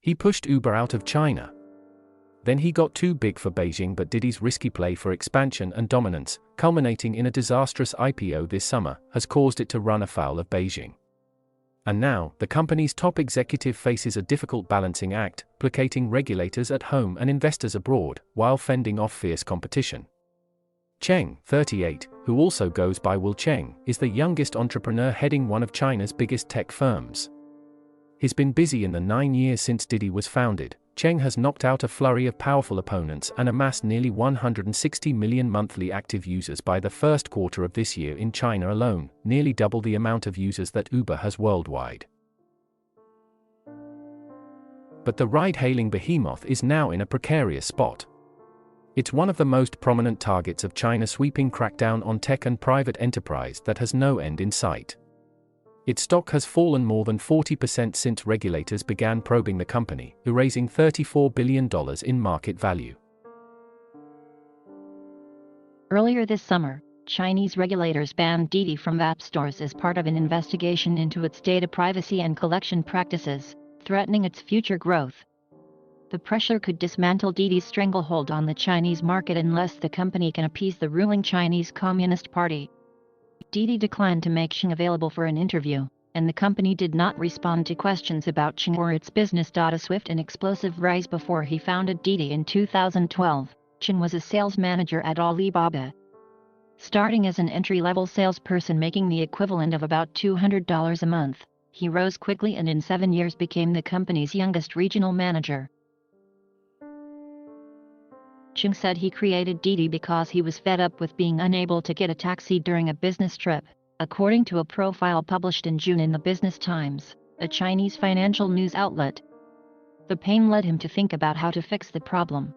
He pushed Uber out of China. Then he got too big for BeijingBut Didi's risky play for expansion and dominance, culminating in a disastrous IPO this summer, has caused it to run afoul of Beijing. And now, the company's top executive faces a difficult balancing act, placating regulators at home and investors abroad, while fending off fierce competition. Cheng, 38, who also goes by Will Cheng, is the youngest entrepreneur heading one of China's biggest tech firms. He's been busy in the 9 years since Didi was founded. Cheng has knocked out a flurry of powerful opponents and amassed nearly 160 million monthly active users by the first quarter of this year in China alone, nearly double the amount of users that Uber has worldwide. But the ride-hailing behemoth is now in a precarious spot. It's one of the most prominent targets of China's sweeping crackdown on tech and private enterprise that has no end in sight. Its stock has fallen more than 40% since regulators began probing the company, erasing $34 billion in market value. Earlier this summer, Chinese regulators banned Didi from app stores as part of an investigation into its data privacy and collection practices, threatening its future growth. The pressure could dismantle Didi's stranglehold on the Chinese market unless the company can appease the ruling Chinese Communist Party. Didi declined to make Cheng available for an interview, and the company did not respond to questions about Cheng or its business. A swift and explosive rise. Before he founded Didi in 2012, Cheng was a sales manager at Alibaba. Starting as an entry-level salesperson making the equivalent of about $200 a month, he rose quickly and in 7 years became the company's youngest regional manager. Cheng said he created Didi because he was fed up with being unable to get a taxi during a business trip, according to a profile published in June in the Business Times, a Chinese financial news outlet. The pain led him to think about how to fix the problem.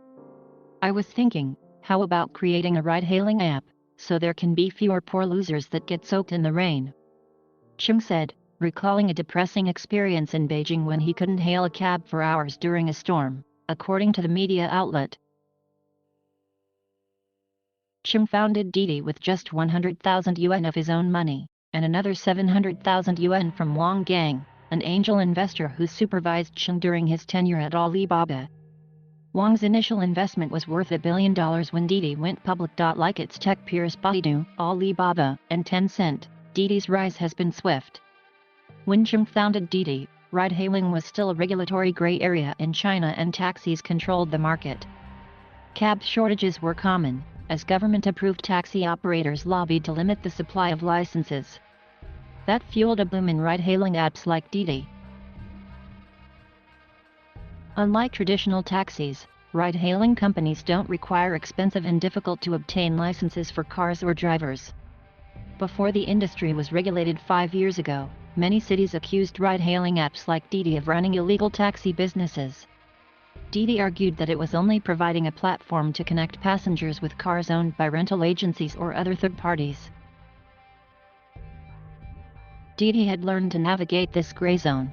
"I was thinking, how about creating a ride-hailing app, so there can be fewer poor losers that get soaked in the rain?" Cheng said, recalling a depressing experience in Beijing when he couldn't hail a cab for hours during a storm, according to the media outlet. Cheng founded Didi with just 100,000 yuan of his own money, and another 700,000 yuan from Wang Gang, an angel investor who supervised Cheng during his tenure at Alibaba. Wang's initial investment was worth $1 billion when Didi went public. Like its tech peers Baidu, Alibaba, and Tencent, Didi's rise has been swift. When Cheng founded Didi, ride-hailing was still a regulatory gray area in China and taxis controlled the market. Cab shortages were common, as government-approved taxi operators lobbied to limit the supply of licenses. That fueled a boom in ride-hailing apps like Didi. Unlike traditional taxis, ride-hailing companies don't require expensive and difficult-to-obtain licenses for cars or drivers. Before the industry was regulated 5 years ago, many cities accused ride-hailing apps like Didi of running illegal taxi businesses. Didi argued that it was only providing a platform to connect passengers with cars owned by rental agencies or other third parties. Didi had learned to navigate this gray zone.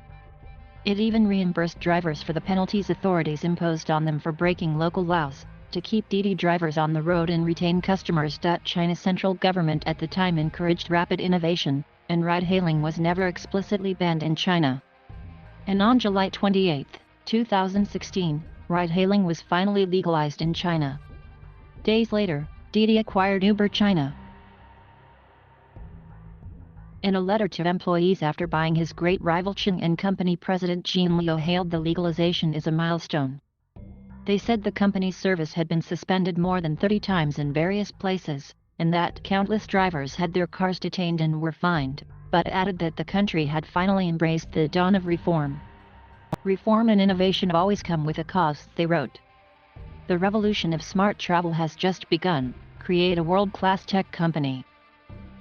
It even reimbursed drivers for the penalties authorities imposed on them for breaking local laws, to keep Didi drivers on the road and retain customers. China's central government at the time encouraged rapid innovation, and ride-hailing was never explicitly banned in China. And on July 28, 2016, ride-hailing was finally legalized in China. Days later, Didi acquired Uber China. In a letter to employees after buying his great rival Cheng and Company President Jean Liu hailed the legalization as a milestone. They said the company's service had been suspended more than 30 times in various places, and that countless drivers had their cars detained and were fined, but added that the country had finally embraced the dawn of reform. "Reform and innovation always come with a cost," they wrote. "The revolution of smart travel has just begun. Create a world-class tech company."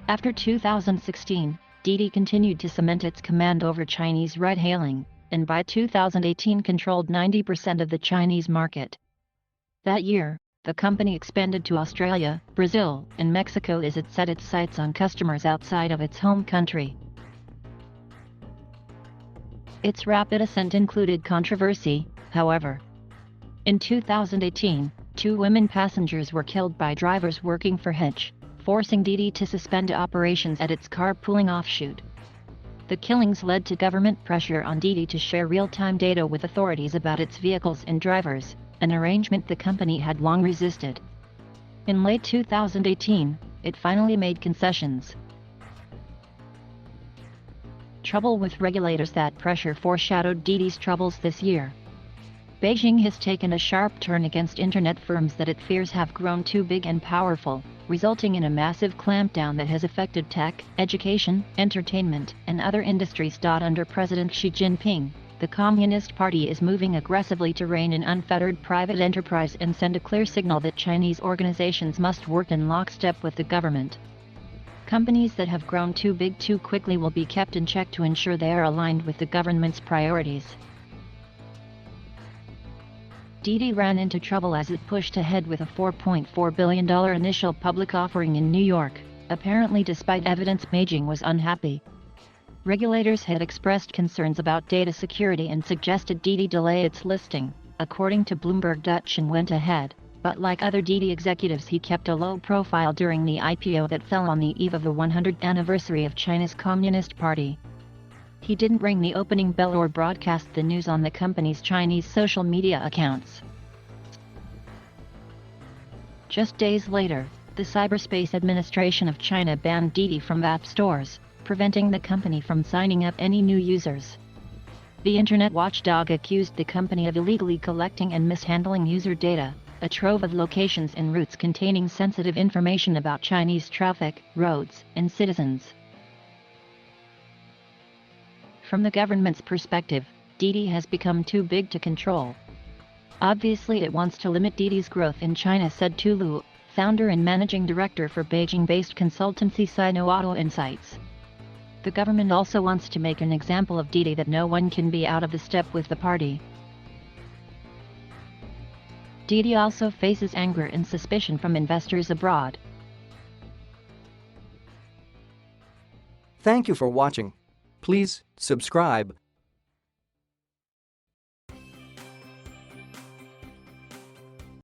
After 2016, Didi continued to cement its command over Chinese ride-hailing, and by 2018 controlled 90% of the Chinese market. That year, the company expanded to Australia, Brazil, and Mexico as it set its sights on customers outside of its home country. Its rapid ascent included controversy, however. In 2018, 2 women passengers were killed by drivers working for Hitch, forcing Didi to suspend operations at its carpooling offshoot. The killings led to government pressure on Didi to share real-time data with authorities about its vehicles and drivers, an arrangement the company had long resisted. In late 2018, it finally made concessions. Trouble with regulators. That pressure foreshadowed Didi's troubles this year. Beijing has taken a sharp turn against internet firms that it fears have grown too big and powerful, resulting in a massive clampdown that has affected tech, education, entertainment, and other industries. Under President Xi Jinping, the Communist Party is moving aggressively to rein in unfettered private enterprise and send a clear signal that Chinese organizations must work in lockstep with the government. Companies that have grown too big too quickly will be kept in check to ensure they are aligned with the government's priorities. Didi ran into trouble as it pushed ahead with a $4.4 billion initial public offering in New York, apparently despite evidence Beijing was unhappy. Regulators had expressed concerns about data security and suggested Didi delay its listing. According to Bloomberg, went ahead, but like other Didi executives he kept a low profile during the IPO that fell on the eve of the 100th anniversary of China's Communist Party. He didn't ring the opening bell or broadcast the news on the company's Chinese social media accounts. Just days later, the Cyberspace Administration of China banned Didi from app stores, preventing the company from signing up any new users. The Internet watchdog accused the company of illegally collecting and mishandling user data, a trove of locations and routes containing sensitive information about Chinese traffic, roads, and citizens. From the government's perspective, Didi has become too big to control. Obviously it wants to limit Didi's growth in China, said Tu Lu, founder and managing director for Beijing-based consultancy Sino Auto Insights. The government also wants to make an example of Didi that no one can be out of the step with the party. Didi also faces anger and suspicion from investors abroad. Thank you for watching. Please subscribe.